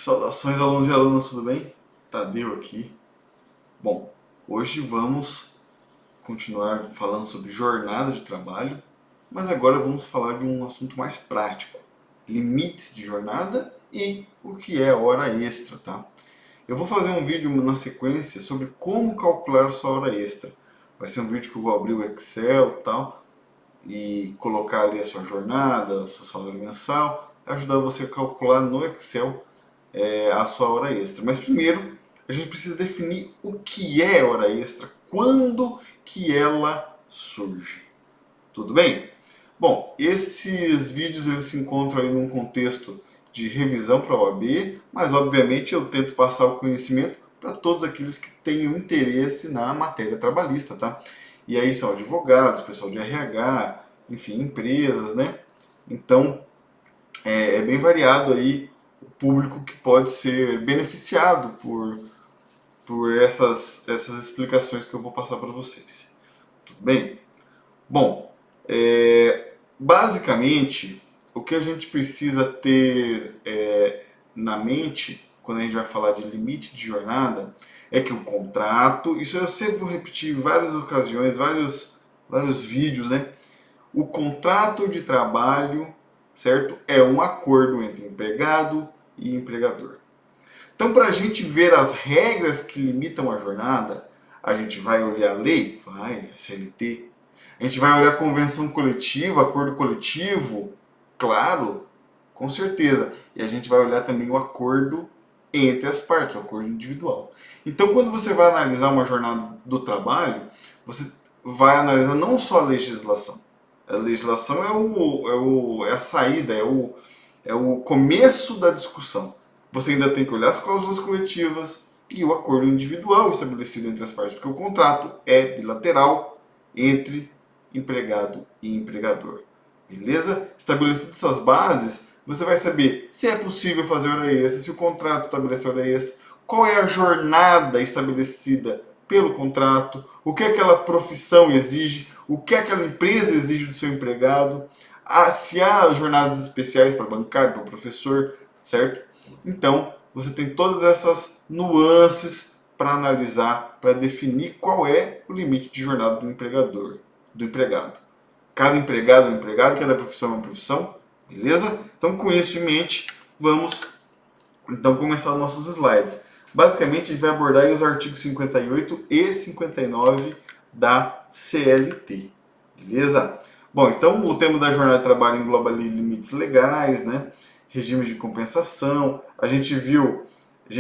Saudações, alunos e alunas, tudo bem? Tadeu aqui. Bom, hoje vamos continuar falando sobre jornada de trabalho, mas agora vamos falar de um assunto mais prático: limites de jornada e o que é hora extra, tá? Eu vou fazer um vídeo na sequência sobre como calcular sua hora extra. Vai ser um vídeo que eu vou abrir o Excel e tal e colocar ali a sua jornada, o seu salário mensal, ajudar você a calcular no Excel a sua hora extra. Mas primeiro, a gente precisa definir o que é hora extra, quando que ela surge. Tudo bem? Bom, esses vídeos eles se encontram aí num contexto de revisão para a OAB, mas obviamente eu tento passar o conhecimento para todos aqueles que tenham interesse na matéria trabalhista, tá? E aí são advogados, pessoal de RH, enfim, empresas, né? Então, é bem variado aí o público que pode ser beneficiado por essas explicações que eu vou passar para vocês. Tudo bem? Bom, basicamente, o que a gente precisa ter na mente quando a gente vai falar de limite de jornada é que o contrato, isso eu sempre vou repetir em várias ocasiões, vários vídeos, né? O contrato de trabalho, certo? É um acordo entre empregado e empregador. Então, para a gente ver as regras que limitam a jornada, a gente vai olhar a lei? Vai, a CLT. A gente vai olhar a convenção coletiva, acordo coletivo? Claro, com certeza. E a gente vai olhar também o acordo entre as partes, o acordo individual. Então, quando você vai analisar uma jornada do trabalho, você vai analisar não só a legislação. A legislação é a saída, é o começo da discussão. Você ainda tem que olhar as cláusulas coletivas e o acordo individual estabelecido entre as partes, porque o contrato é bilateral entre empregado e empregador. Beleza? Estabelecidas essas bases, você vai saber se é possível fazer hora extra, se o contrato estabelece hora extra, qual é a jornada estabelecida pelo contrato, o que aquela profissão exige, o que aquela empresa exige do seu empregado, se há jornadas especiais para bancário, para professor, certo? Então, você tem todas essas nuances para analisar, para definir qual é o limite de jornada do empregador, do empregado. Cada empregado é um empregado, cada profissão é uma profissão, beleza? Então, com isso em mente, vamos então começar os nossos slides. Basicamente, a gente vai abordar os artigos 58 e 59 da CLT, beleza? Bom, então o tema da jornada de trabalho engloba ali limites legais, né? Regimes de compensação. A gente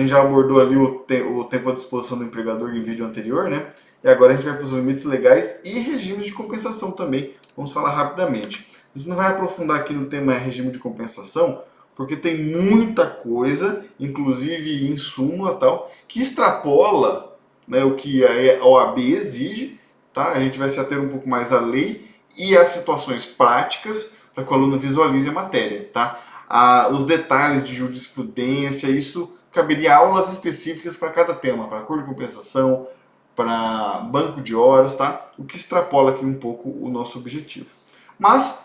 já abordou ali o tempo à disposição do empregador em vídeo anterior, né? E agora a gente vai para os limites legais e regimes de compensação também. Vamos falar rapidamente. A gente não vai aprofundar aqui no tema regime de compensação, porque tem muita coisa, inclusive em súmula tal, que extrapola, né, o que a OAB exige, tá? A gente vai se ater um pouco mais à lei e às situações práticas para que o aluno visualize a matéria, tá? Os detalhes de jurisprudência, isso caberia aulas específicas para cada tema, para acordo de compensação, para banco de horas, tá? O que extrapola aqui um pouco o nosso objetivo. Mas,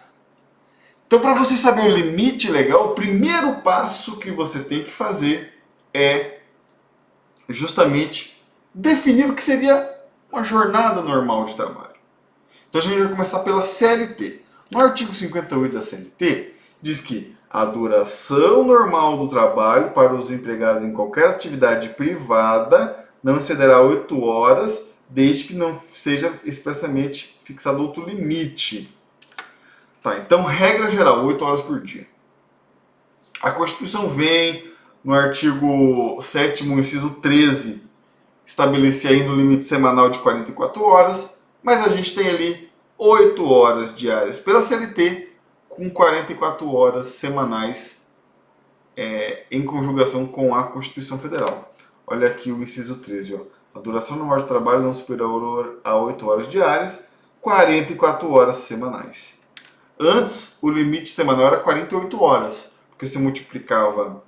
então para você saber o limite legal, o primeiro passo que você tem que fazer é justamente definir o que seria uma jornada normal de trabalho. Então a gente vai começar pela CLT. No artigo 58 da CLT, diz que a duração normal do trabalho para os empregados em qualquer atividade privada não excederá 8 horas, desde que não seja expressamente fixado outro limite. Tá, então, regra geral, 8 horas por dia. A Constituição vem, no artigo 7º, inciso 13, estabelecer ainda o limite semanal de 44 horas, mas a gente tem ali 8 horas diárias pela CLT, com 44 horas semanais em conjugação com a Constituição Federal. Olha aqui o inciso 13. Ó. A duração normal de trabalho não superior a 8 horas diárias, 44 horas semanais. Antes, o limite semanal era 48 horas, porque se multiplicava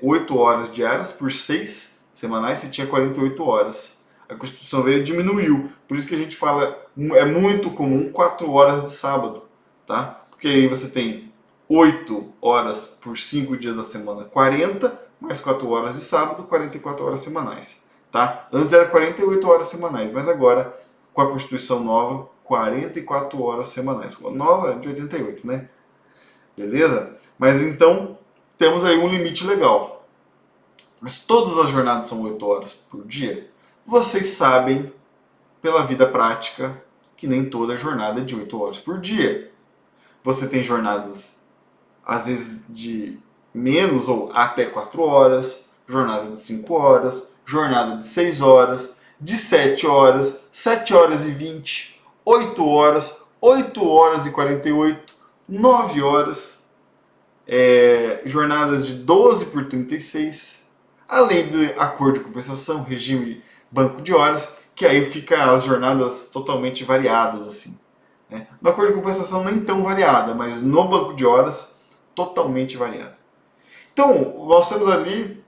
8 horas diárias por 6 semanais, você tinha 48 horas. A Constituição veio e diminuiu. Por isso que a gente fala, é muito comum 4 horas de sábado, tá? Porque aí você tem 8 horas por 5 dias da semana, 40, mais 4 horas de sábado, 44 horas semanais. Tá? Antes era 48 horas semanais, mas agora, com a Constituição nova, 44 horas semanais. Nova de 88, né? Beleza? Mas então, temos aí um limite legal. Mas todas as jornadas são 8 horas por dia? Vocês sabem, pela vida prática, que nem toda jornada é de 8 horas por dia. Você tem jornadas, às vezes, de menos ou até 4 horas, jornada de 5 horas, jornada de 6 horas, de 7 horas, 7 horas e 20, 8 horas, 8 horas e 48, 9 horas, jornadas de 12 por 36, além de acordo de compensação, regime banco de horas, que aí fica as jornadas totalmente variadas assim. Né? No acordo de compensação nem tão variada, mas no banco de horas totalmente variada. Então, nós temos ali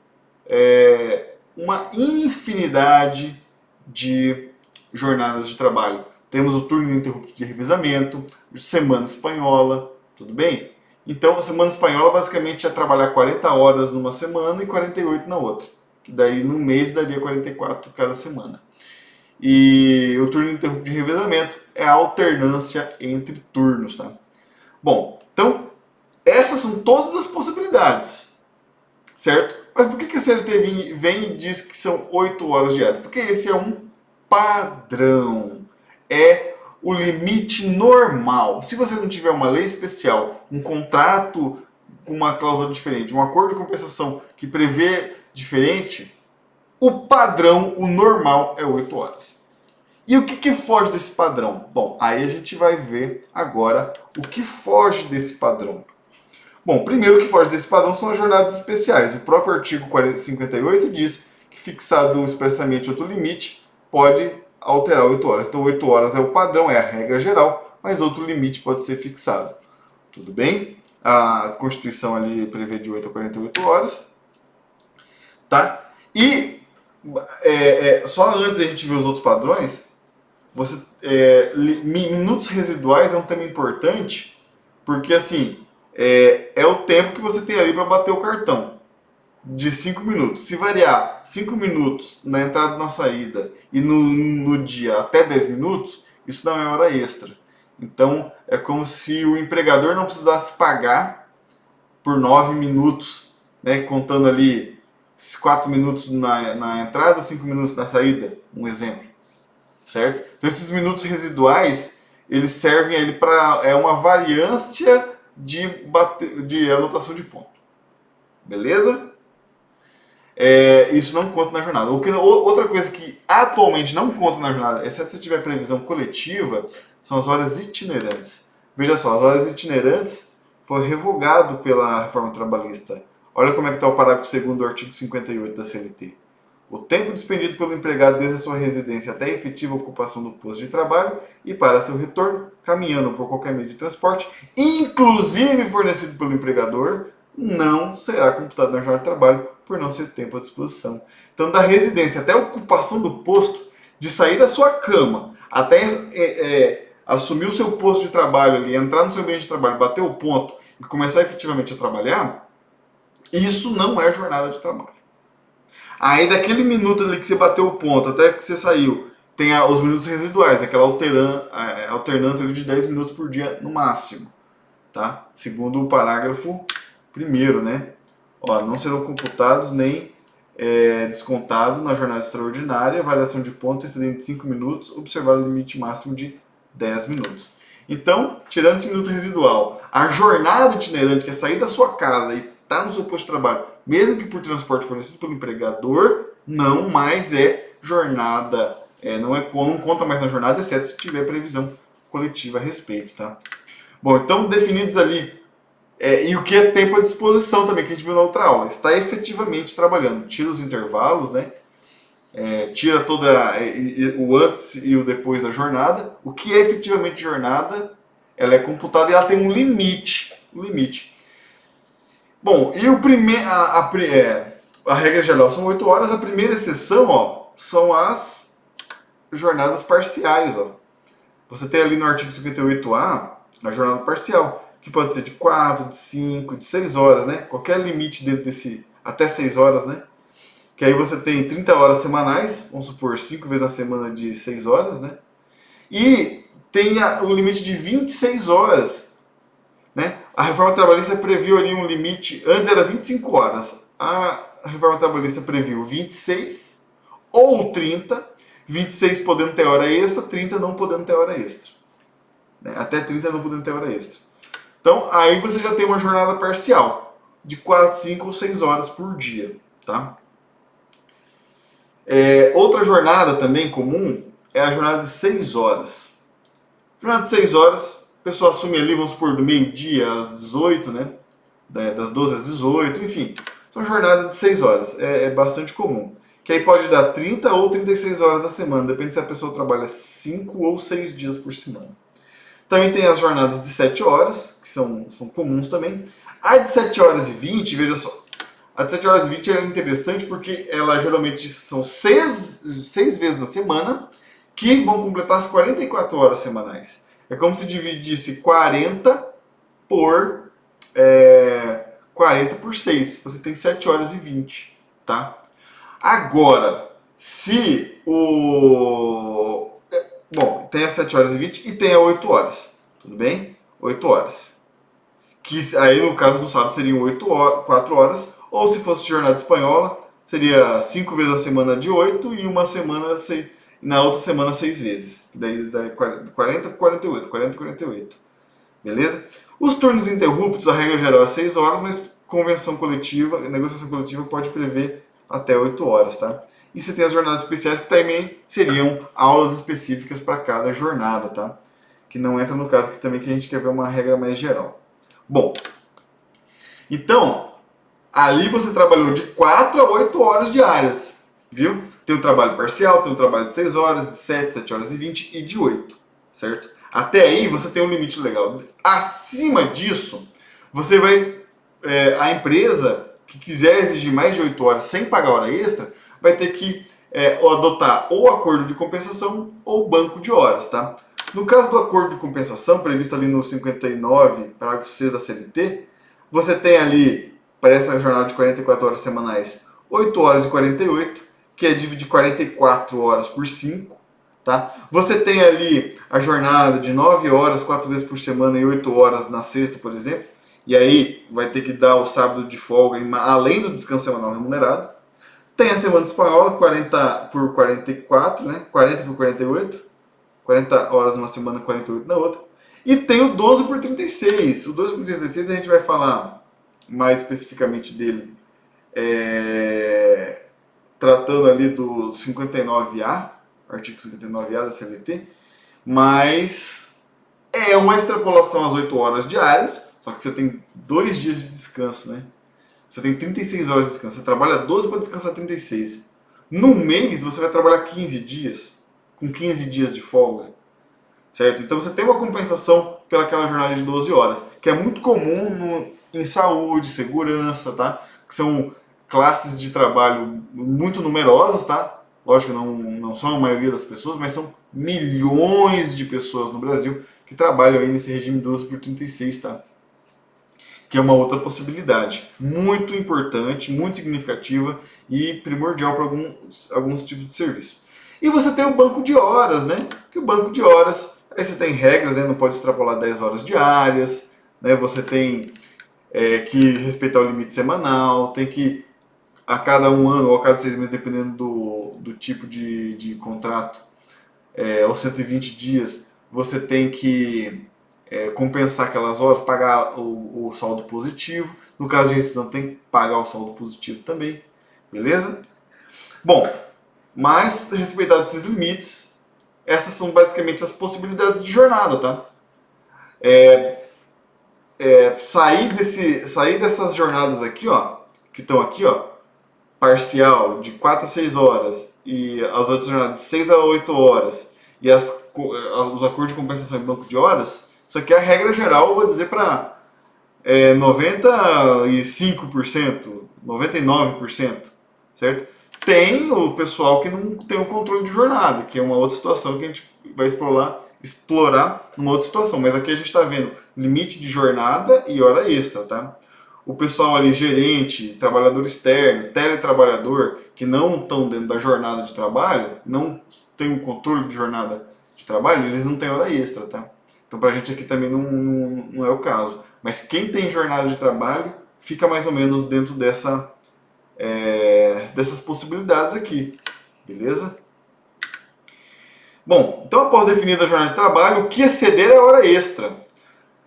uma infinidade de jornadas de trabalho. Temos o turno ininterrupto de revezamento, semana espanhola, tudo bem? Então, a semana espanhola basicamente é trabalhar 40 horas numa semana e 48 na outra. Que daí no mês daria 44 cada semana. E o turno ininterrupto de revezamento é a alternância entre turnos, tá? Bom, então essas são todas as possibilidades, certo? Mas por que a CLT vem e diz que são 8 horas diárias? Porque esse é um padrão, é o limite normal. Se você não tiver uma lei especial, um contrato com uma cláusula diferente, um acordo de compensação que prevê diferente, o padrão, o normal, é 8 horas. E o que foge desse padrão? Bom, aí a gente vai ver agora o que foge desse padrão. Bom, primeiro o que foge desse padrão são as jornadas especiais. O próprio artigo 58 diz que, fixado expressamente outro limite, pode alterar 8 horas. Então 8 horas é o padrão, é a regra geral, mas outro limite pode ser fixado. Tudo bem? A Constituição ali prevê de 8 a 48 horas. Tá? E só antes da gente ver os outros padrões, minutos residuais é um tema importante, porque assim, é o tempo que você tem ali para bater o cartão, de 5 minutos. Se variar 5 minutos na entrada e na saída, e no dia até 10 minutos, isso não é hora extra. Então, é como se o empregador não precisasse pagar por 9 minutos, né, contando ali 4 minutos na entrada, 5 minutos na saída, um exemplo. Certo? Então esses minutos residuais, eles servem ali para uma variância de anotação de ponto. Beleza? Isso não conta na jornada. Outra coisa que atualmente não conta na jornada, exceto se tiver previsão coletiva, são as horas itinerantes. Veja só, as horas itinerantes foi revogado pela reforma trabalhista. Olha como é que está o parágrafo 2º do artigo 58 da CLT. O tempo despendido pelo empregado desde a sua residência até a efetiva ocupação do posto de trabalho e para seu retorno, caminhando por qualquer meio de transporte, inclusive fornecido pelo empregador, não será computado na jornada de trabalho por não ser tempo à disposição. Então, da residência até a ocupação do posto, de sair da sua cama até assumir o seu posto de trabalho ali, entrar no seu ambiente de trabalho, bater o ponto e começar efetivamente a trabalhar, isso não é jornada de trabalho. Aí daquele minuto ali que você bateu o ponto até que você saiu, tem os minutos residuais, aquela alternância ali de 10 minutos por dia no máximo. Tá? Segundo o parágrafo 1º, né? Ó, não serão computados nem descontados na jornada extraordinária, variação de ponto excedente de 5 minutos, observado o limite máximo de 10 minutos. Então, tirando esse minuto residual, a jornada itinerante, que é sair da sua casa e estar no seu posto de trabalho, mesmo que por transporte fornecido pelo empregador, não mais é jornada, não conta mais na jornada, exceto se tiver previsão coletiva a respeito, tá? Bom, então definidos ali, e o que é tempo à disposição também, que a gente viu na outra aula, está efetivamente trabalhando, tira os intervalos, né? Tira o antes e o depois da jornada. O que é efetivamente jornada, ela é computada e ela tem um limite. Bom, e a regra geral são 8 horas. A primeira exceção, são as jornadas parciais. Você tem ali no artigo 58A a jornada parcial, que pode ser de 4, de 5, de 6 horas, né? Qualquer limite dentro desse até 6 horas, né? Que aí você tem 30 horas semanais, vamos supor, 5 vezes na semana de 6 horas, né? E tem o limite de 26 horas, né? A reforma trabalhista previu ali um limite, antes era 25 horas. A reforma trabalhista previu 26 ou 30, 26 podendo ter hora extra, 30 não podendo ter hora extra. Né? Até 30 não podendo ter hora extra. Então, aí você já tem uma jornada parcial, de 4, 5 ou 6 horas por dia, tá? Outra jornada também comum é a jornada de 6 horas. Jornada de 6 horas, a pessoa assume ali, vamos supor, do meio-dia às 18, né? Das 12 às 18, enfim. São jornadas de 6 horas, é bastante comum. Que aí pode dar 30 ou 36 horas da semana, depende se a pessoa trabalha 5 ou 6 dias por semana. Também tem as jornadas de 7 horas, que são comuns também. A de 7 horas e 20, veja só, a de 7 horas e 20 é interessante porque ela geralmente são 6 vezes na semana que vão completar as 44 horas semanais. É como se dividisse 40 por 40 por 6. Você tem 7 horas e 20, tá? Agora, se o... Bom, tem as 7 horas e 20 e tem a 8 horas, tudo bem? 8 horas. Que aí, no caso do sábado, seriam 4 horas, ou se fosse jornada espanhola, seria 5 vezes a semana de 8 e uma semana, na outra semana 6 vezes. Daí 40 por 48, 40 por 48. Beleza? Os turnos interruptos, a regra geral é 6 horas, mas convenção coletiva, negociação coletiva pode prever até 8 horas, tá? E você tem as jornadas especiais que também seriam aulas específicas para cada jornada, tá? Que não entra no caso que também que a gente quer ver uma regra mais geral. Bom, então, ali você trabalhou de 4 a 8 horas diárias, viu? Tem o trabalho parcial, tem o trabalho de 6 horas, de 7, 7 horas e 20 e de 8, certo? Até aí você tem um limite legal. Acima disso, você vai... a empresa que quiser exigir mais de 8 horas sem pagar hora extra, vai ter que adotar ou acordo de compensação ou banco de horas, tá? No caso do acordo de compensação, previsto ali no 59, parágrafo 6 da CLT, você tem ali, para essa jornada de 44 horas semanais, 8 horas e 48, que é dividir 44 horas por 5, tá? Você tem ali a jornada de 9 horas, 4 vezes por semana e 8 horas na sexta, por exemplo, e aí vai ter que dar o sábado de folga, além do descanso semanal remunerado. Tem a semana espanhola, 40 por 44, né? 40 por 48. 40 horas numa semana, 48 na outra. E tem o 12 por 36. O 12 por 36 a gente vai falar mais especificamente dele, tratando ali do 59A, artigo 59A da CLT. Mas é uma extrapolação às 8 horas diárias, só que você tem 2 dias de descanso, né? Você tem 36 horas de descanso. Você trabalha 12 para descansar 36. No mês, você vai trabalhar 15 dias, com 15 dias de folga. Certo? Então você tem uma compensação pelaquela jornada de 12 horas, que é muito comum em saúde, segurança, tá? Que são classes de trabalho muito numerosas, tá? Lógico que não são a maioria das pessoas, mas são milhões de pessoas no Brasil que trabalham aí nesse regime 12 por 36, tá? Que é uma outra possibilidade muito importante, muito significativa e primordial para alguns tipos de serviço. E você tem o banco de horas, né? Que o banco de horas, aí você tem regras, né? Não pode extrapolar 10 horas diárias, né? Você tem que respeitar o limite semanal, tem que a cada 1 ano ou a cada 6 meses, dependendo do tipo de contrato, aos 120 dias, você tem que compensar aquelas horas, pagar o saldo positivo. No caso de rescisão, tem que pagar o saldo positivo também. Beleza? Bom, mas respeitados esses limites, essas são basicamente as possibilidades de jornada, tá? Sair dessas jornadas aqui, ó, que estão aqui, ó, parcial de 4 a 6 horas e as outras jornadas de 6 a 8 horas e os acordos de compensação em banco de horas, isso aqui é a regra geral, eu vou dizer para 95%, 99%, certo? Tem o pessoal que não tem o controle de jornada, que é uma outra situação que a gente vai explorar numa outra situação. Mas aqui a gente está vendo limite de jornada e hora extra, tá? o pessoal ali, gerente, trabalhador externo, teletrabalhador, que não estão dentro da jornada de trabalho, não tem o controle de jornada de trabalho, eles não têm hora extra, tá? Então pra gente aqui também não é o caso. Mas quem tem jornada de trabalho fica mais ou menos dentro dessas possibilidades aqui, beleza? Bom, então após definida a jornada de trabalho, o que exceder é hora extra.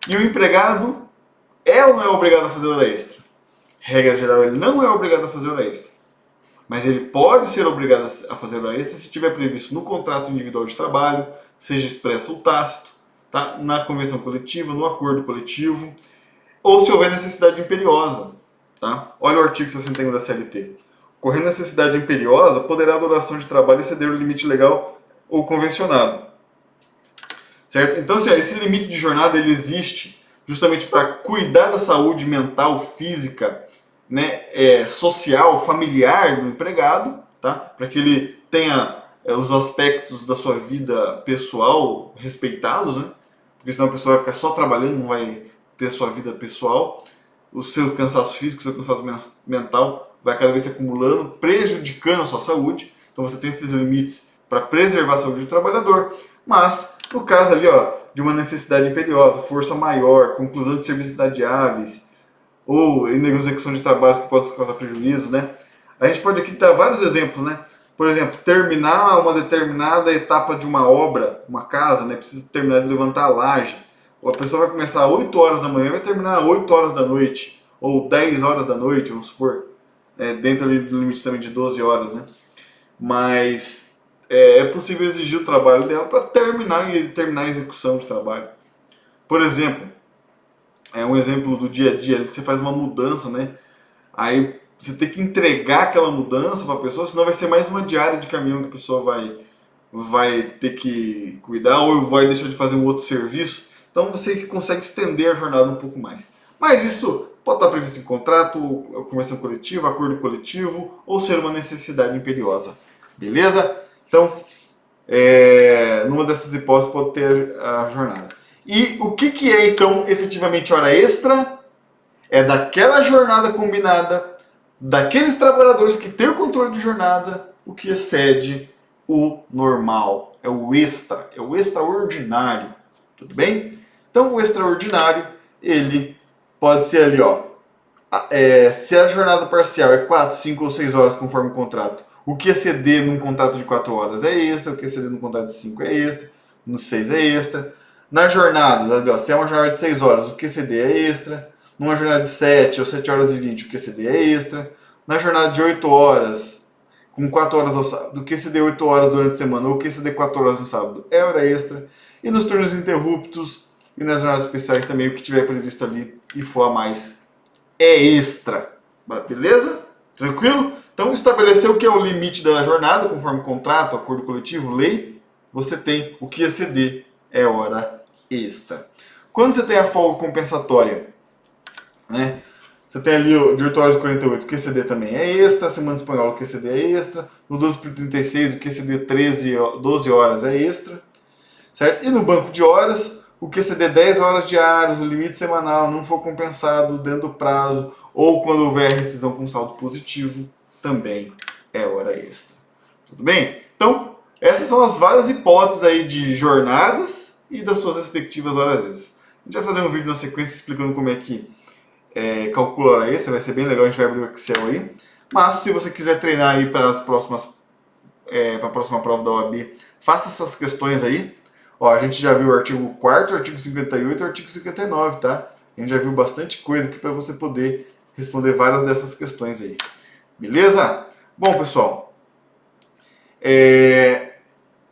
E o empregado é ou não é obrigado a fazer hora extra? Regra geral, ele não é obrigado a fazer hora extra. Mas ele pode ser obrigado a fazer hora extra se estiver previsto no contrato individual de trabalho, seja expresso ou tácito, tá? Na convenção coletiva, no acordo coletivo, ou se houver necessidade imperiosa. Tá? Olha o artigo 61 da CLT. Ocorrendo necessidade imperiosa, poderá a duração de trabalho exceder o limite legal ou convencionado. Certo? Então, assim, esse limite de jornada ele existe justamente para cuidar da saúde mental, física, né, social, familiar do empregado, tá? Para que ele tenha os aspectos da sua vida pessoal respeitados, né? Porque senão a pessoa vai ficar só trabalhando, não vai ter sua vida pessoal. O seu cansaço físico, o seu cansaço mental vai cada vez se acumulando, prejudicando a sua saúde. Então você tem esses limites para preservar a saúde do trabalhador. Mas, no caso ali, ó, de uma necessidade imperiosa, força maior, conclusão de serviços inadiáveis, ou execução de trabalhos que possam causar prejuízo, né? A gente pode aqui dar vários exemplos, né? Por exemplo, terminar uma determinada etapa de uma obra, uma casa, né? Precisa terminar de levantar a laje. Ou a pessoa vai começar às 8 horas da manhã e vai terminar às 8 horas da noite, ou 10 horas da noite, vamos supor, dentro do limite também de 12 horas, né? Mas é possível exigir o trabalho dela para terminar a execução de trabalho. Por exemplo, um exemplo do dia a dia, você faz uma mudança, né? Aí você tem que entregar aquela mudança para a pessoa, senão vai ser mais uma diária de caminhão que a pessoa vai ter que cuidar ou vai deixar de fazer um outro serviço. Então você consegue estender a jornada um pouco mais. Mas isso pode estar previsto em contrato, convenção coletiva, acordo coletivo ou ser uma necessidade imperiosa. Beleza? Então, numa dessas hipóteses pode ter a jornada. E o que é então efetivamente hora extra? É daquela jornada combinada, daqueles trabalhadores que têm o controle de jornada, o que excede o normal. É o extra, é o extraordinário. Tudo bem? Então o extraordinário, ele pode ser ali, ó. Se a jornada parcial é 4, 5 ou 6 horas conforme o contrato, o que exceder num contrato de 4 horas é extra, o que exceder num contrato de 5 é extra, no 6 é extra. Nas jornadas, ali, ó, se é uma jornada de 6 horas, o que exceder é extra. Numa jornada de 7 ou 7 horas e 20, o que exceder é extra. Na jornada de 8 horas, com 4 horas ao sábado, o que exceder 8 horas durante a semana ou o que exceder 4 horas no sábado é hora extra. E nos turnos interruptos e nas jornadas especiais também, o que tiver previsto ali e for a mais é extra. Beleza? Tranquilo? Então, estabelecer o que é o limite da jornada, conforme contrato, acordo coletivo, lei, você tem o que exceder é hora extra. Quando você tem a folga compensatória, né? Você tem ali o de 8 horas e 48, o QCD também é extra, semana espanhola o QCD é extra, no 12 por 36 o QCD 12 horas é extra, certo? E no banco de horas, o QCD 10 horas diárias, o limite semanal não for compensado dentro do prazo, ou quando houver rescisão com saldo positivo, também é hora extra. Tudo bem? Então, essas são as várias hipóteses aí de jornadas e das suas respectivas horas extras. A gente vai fazer um vídeo na sequência explicando como é que calcula hora extra, vai ser bem legal, a gente vai abrir o Excel aí. Mas se você quiser treinar aí para para a próxima prova da OAB, faça essas questões aí. Ó, a gente já viu o artigo 4º, o artigo 58 e o artigo 59, tá? A gente já viu bastante coisa aqui para você poder responder várias dessas questões aí. Beleza? Bom, pessoal,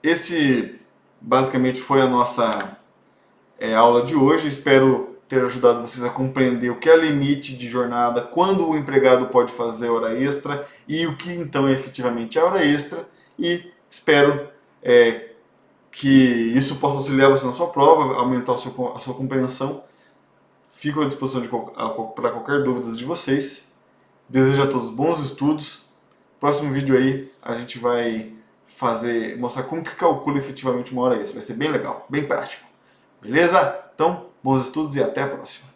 esse basicamente foi a nossa aula de hoje. Espero ter ajudado vocês a compreender o que é limite de jornada, quando o empregado pode fazer hora extra e o que então é efetivamente a hora extra. E espero que isso possa auxiliar você na sua prova, aumentar a sua compreensão. Fico à disposição para qualquer dúvida de vocês. Desejo a todos bons estudos. Próximo vídeo aí a gente vai mostrar como que calcula efetivamente uma hora extra. Vai ser bem legal, bem prático. Beleza? Então, bons estudos e até a próxima.